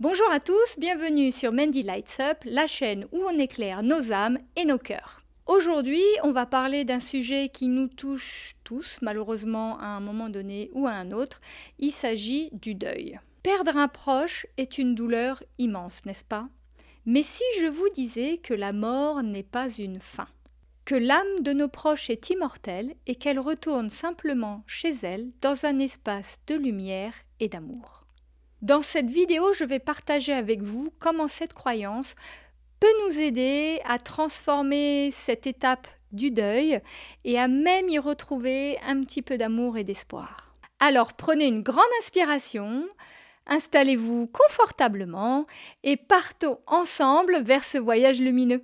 Bonjour à tous, bienvenue sur Mandy Lights Up, la chaîne où on éclaire nos âmes et nos cœurs. Aujourd'hui, on va parler d'un sujet qui nous touche tous, malheureusement à un moment donné ou à un autre. Il s'agit du deuil. Perdre un proche est une douleur immense, n'est-ce pas? Mais si je vous disais que la mort n'est pas une fin, que l'âme de nos proches est immortelle et qu'elle retourne simplement chez elle dans un espace de lumière et d'amour. Dans cette vidéo, je vais partager avec vous comment cette croyance peut nous aider à transformer cette étape du deuil et à même y retrouver un petit peu d'amour et d'espoir. Alors prenez une grande inspiration, installez-vous confortablement et partons ensemble vers ce voyage lumineux.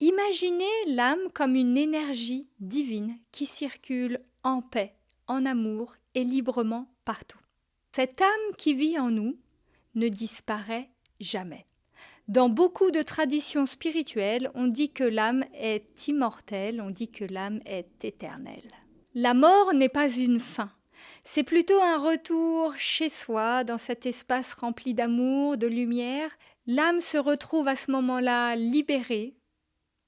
Imaginez l'âme comme une énergie divine qui circule en paix, en amour et librement partout. Cette âme qui vit en nous ne disparaît jamais. Dans beaucoup de traditions spirituelles, on dit que l'âme est immortelle, on dit que l'âme est éternelle. La mort n'est pas une fin, c'est plutôt un retour chez soi, dans cet espace rempli d'amour, de lumière. L'âme se retrouve à ce moment-là libérée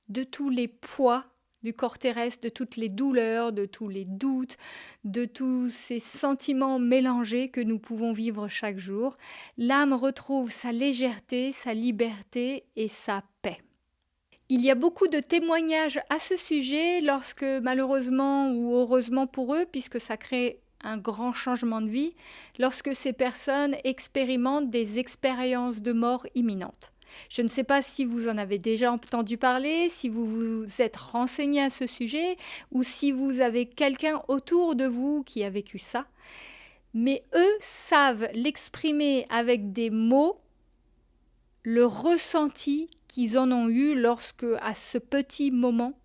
de tous les poids du corps terrestre, de toutes les douleurs, de tous les doutes, de tous ces sentiments mélangés que nous pouvons vivre chaque jour. L'âme retrouve sa légèreté, sa liberté et sa paix. Il y a beaucoup de témoignages à ce sujet lorsque, malheureusement ou heureusement pour eux, puisque ça crée un grand changement de vie, lorsque ces personnes expérimentent des expériences de mort imminente. Je ne sais pas si vous en avez déjà entendu parler, si vous vous êtes renseigné à ce sujet ou si vous avez quelqu'un autour de vous qui a vécu ça. Mais eux savent l'exprimer avec des mots, le ressenti qu'ils en ont eu lorsque, à ce petit moment,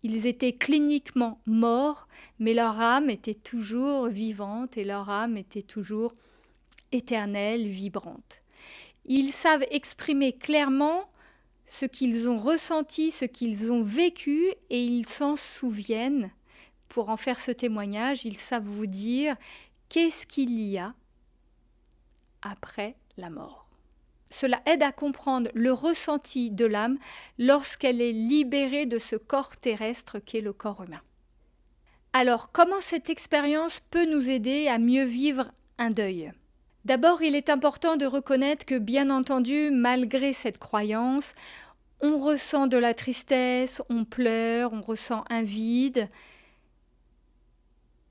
ils étaient cliniquement morts, mais leur âme était toujours vivante et leur âme était toujours éternelle, vibrante. Ils savent exprimer clairement ce qu'ils ont ressenti, ce qu'ils ont vécu, et ils s'en souviennent. Pour en faire ce témoignage, ils savent vous dire qu'est-ce qu'il y a après la mort. Cela aide à comprendre le ressenti de l'âme lorsqu'elle est libérée de ce corps terrestre qu'est le corps humain. Alors, comment cette expérience peut nous aider à mieux vivre un deuil ? D'abord, il est important de reconnaître que, bien entendu, malgré cette croyance, on ressent de la tristesse, on pleure, on ressent un vide.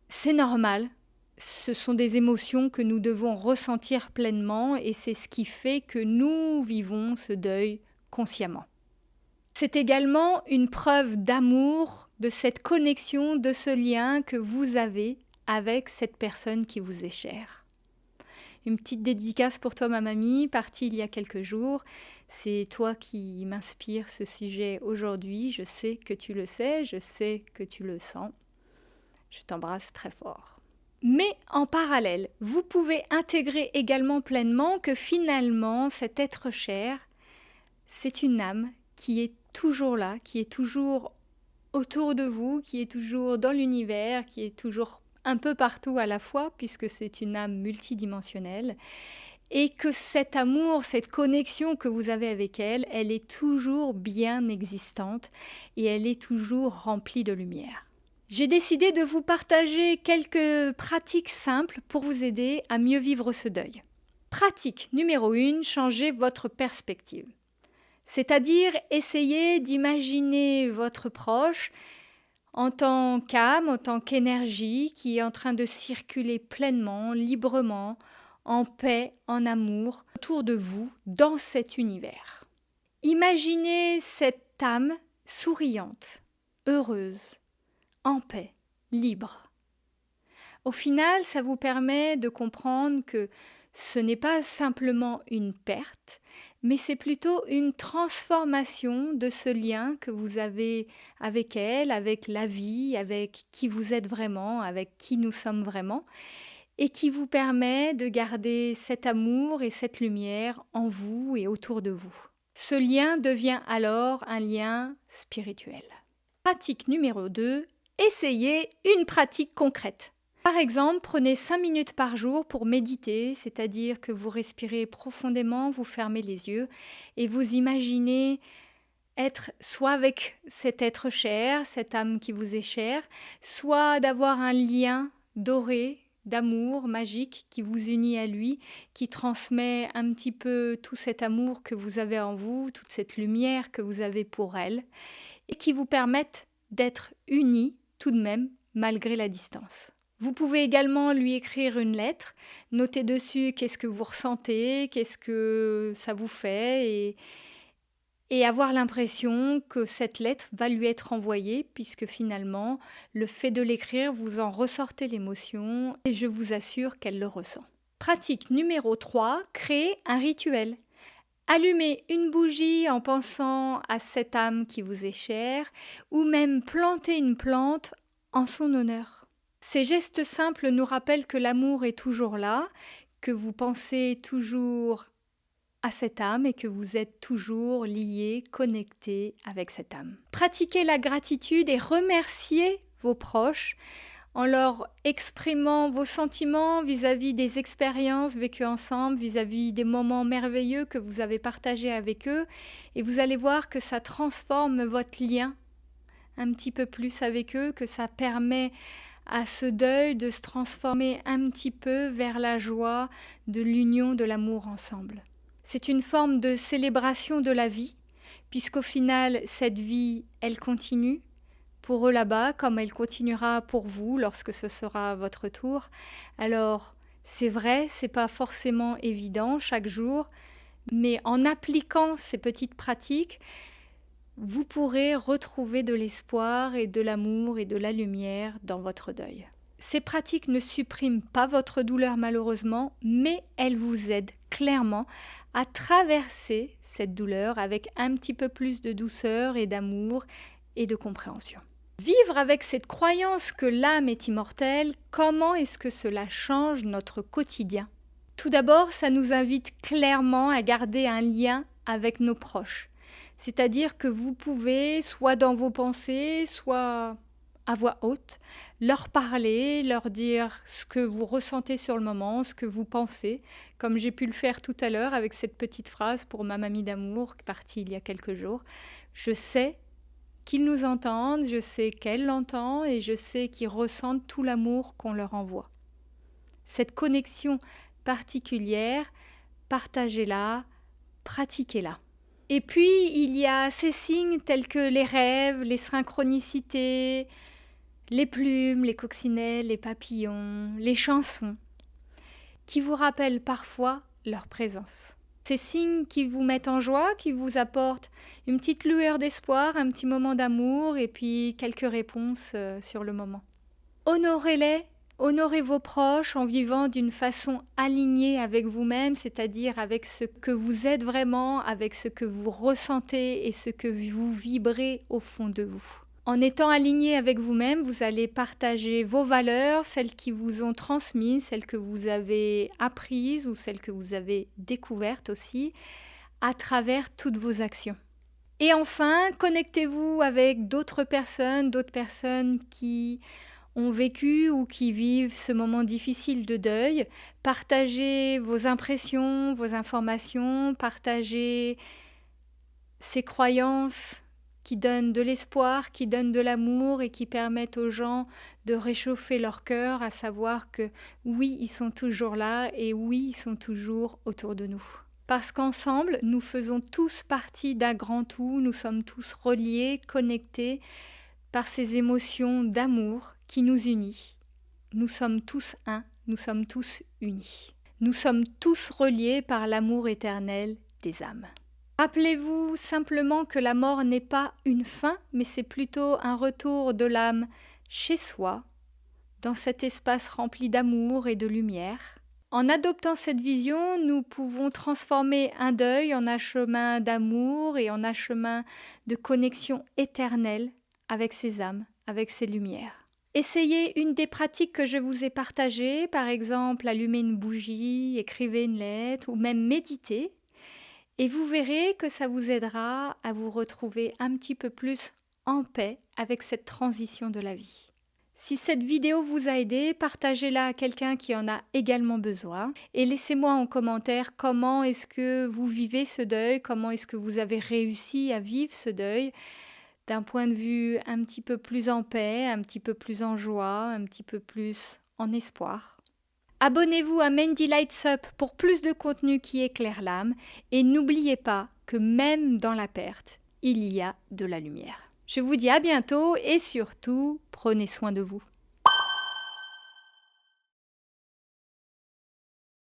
C'est normal, ce sont des émotions que nous devons ressentir pleinement et c'est ce qui fait que nous vivons ce deuil consciemment. C'est également une preuve d'amour, de cette connexion, de ce lien que vous avez avec cette personne qui vous est chère. Une petite dédicace pour toi, ma mamie, partie il y a quelques jours. C'est toi qui m'inspire ce sujet aujourd'hui. Je sais que tu le sais, je sais que tu le sens. Je t'embrasse très fort. Mais en parallèle, vous pouvez intégrer également pleinement que finalement, cet être cher, c'est une âme qui est toujours là, qui est toujours autour de vous, qui est toujours dans l'univers, qui est toujours un peu partout à la fois, puisque c'est une âme multidimensionnelle, et que cet amour, cette connexion que vous avez avec elle, elle est toujours bien existante et elle est toujours remplie de lumière. J'ai décidé de vous partager quelques pratiques simples pour vous aider à mieux vivre ce deuil. Pratique numéro 1, changez votre perspective. C'est-à-dire essayez d'imaginer votre proche en tant qu'âme, en tant qu'énergie qui est en train de circuler pleinement, librement, en paix, en amour, autour de vous, dans cet univers. Imaginez cette âme souriante, heureuse, en paix, libre. Au final, ça vous permet de comprendre que ce n'est pas simplement une perte, mais c'est plutôt une transformation de ce lien que vous avez avec elle, avec la vie, avec qui vous êtes vraiment, avec qui nous sommes vraiment, et qui vous permet de garder cet amour et cette lumière en vous et autour de vous. Ce lien devient alors un lien spirituel. Pratique numéro 2, essayez une pratique concrète. Par exemple, prenez 5 minutes par jour pour méditer, c'est-à-dire que vous respirez profondément, vous fermez les yeux et vous imaginez être soit avec cet être cher, cette âme qui vous est chère, soit d'avoir un lien doré, d'amour magique qui vous unit à lui, qui transmet un petit peu tout cet amour que vous avez en vous, toute cette lumière que vous avez pour elle, et qui vous permettent d'être unis tout de même malgré la distance. Vous pouvez également lui écrire une lettre, noter dessus qu'est-ce que vous ressentez, qu'est-ce que ça vous fait, et avoir l'impression que cette lettre va lui être envoyée, puisque finalement, le fait de l'écrire, vous en ressortez l'émotion, et je vous assure qu'elle le ressent. Pratique numéro 3, créer un rituel. Allumez une bougie en pensant à cette âme qui vous est chère, ou même planter une plante en son honneur. Ces gestes simples nous rappellent que l'amour est toujours là, que vous pensez toujours à cette âme et que vous êtes toujours lié, connecté avec cette âme. Pratiquez la gratitude et remerciez vos proches en leur exprimant vos sentiments vis-à-vis des expériences vécues ensemble, vis-à-vis des moments merveilleux que vous avez partagés avec eux, et vous allez voir que ça transforme votre lien un petit peu plus avec eux, que ça permet à ce deuil de se transformer un petit peu vers la joie de l'union de l'amour ensemble. C'est une forme de célébration de la vie, puisqu'au final, cette vie, elle continue pour eux là-bas, comme elle continuera pour vous lorsque ce sera votre tour. Alors, c'est vrai, c'est pas forcément évident chaque jour, mais en appliquant ces petites pratiques, vous pourrez retrouver de l'espoir et de l'amour et de la lumière dans votre deuil. Ces pratiques ne suppriment pas votre douleur malheureusement, mais elles vous aident clairement à traverser cette douleur avec un petit peu plus de douceur et d'amour et de compréhension. Vivre avec cette croyance que l'âme est immortelle, comment est-ce que cela change notre quotidien? Tout d'abord, ça nous invite clairement à garder un lien avec nos proches. C'est-à-dire que vous pouvez, soit dans vos pensées, soit à voix haute, leur parler, leur dire ce que vous ressentez sur le moment, ce que vous pensez, comme j'ai pu le faire tout à l'heure avec cette petite phrase pour ma mamie d'amour partie il y a quelques jours. Je sais qu'ils nous entendent, je sais qu'elle l'entend et je sais qu'ils ressentent tout l'amour qu'on leur envoie. Cette connexion particulière, partagez-la, pratiquez-la. Et puis, il y a ces signes tels que les rêves, les synchronicités, les plumes, les coccinelles, les papillons, les chansons, qui vous rappellent parfois leur présence. Ces signes qui vous mettent en joie, qui vous apportent une petite lueur d'espoir, un petit moment d'amour et puis quelques réponses sur le moment. Honorez-les. Honorez vos proches en vivant d'une façon alignée avec vous-même, c'est-à-dire avec ce que vous êtes vraiment, avec ce que vous ressentez et ce que vous vibrez au fond de vous. En étant aligné avec vous-même, vous allez partager vos valeurs, celles qui vous ont transmises, celles que vous avez apprises ou celles que vous avez découvertes aussi, à travers toutes vos actions. Et enfin, connectez-vous avec d'autres personnes qui ont vécu ou qui vivent ce moment difficile de deuil. Partagez vos impressions, vos informations, partagez ces croyances qui donnent de l'espoir, qui donnent de l'amour et qui permettent aux gens de réchauffer leur cœur, à savoir que oui, ils sont toujours là et oui, ils sont toujours autour de nous. Parce qu'ensemble, nous faisons tous partie d'un grand tout, nous sommes tous reliés, connectés par ces émotions d'amour qui nous unissent. Nous sommes tous un, nous sommes tous unis. Nous sommes tous reliés par l'amour éternel des âmes. Rappelez-vous simplement que la mort n'est pas une fin, mais c'est plutôt un retour de l'âme chez soi, dans cet espace rempli d'amour et de lumière. En adoptant cette vision, nous pouvons transformer un deuil en un chemin d'amour et en un chemin de connexion éternelle avec ces âmes, avec ces lumières. Essayez une des pratiques que je vous ai partagées, par exemple allumer une bougie, écrivez une lettre ou même méditer, et vous verrez que ça vous aidera à vous retrouver un petit peu plus en paix avec cette transition de la vie. Si cette vidéo vous a aidé, partagez-la à quelqu'un qui en a également besoin et laissez-moi en commentaire comment est-ce que vous vivez ce deuil, comment est-ce que vous avez réussi à vivre ce deuil d'un point de vue un petit peu plus en paix, un petit peu plus en joie, un petit peu plus en espoir. Abonnez-vous à Mandy Lights Up pour plus de contenu qui éclaire l'âme et n'oubliez pas que même dans la perte, il y a de la lumière. Je vous dis à bientôt et surtout, prenez soin de vous.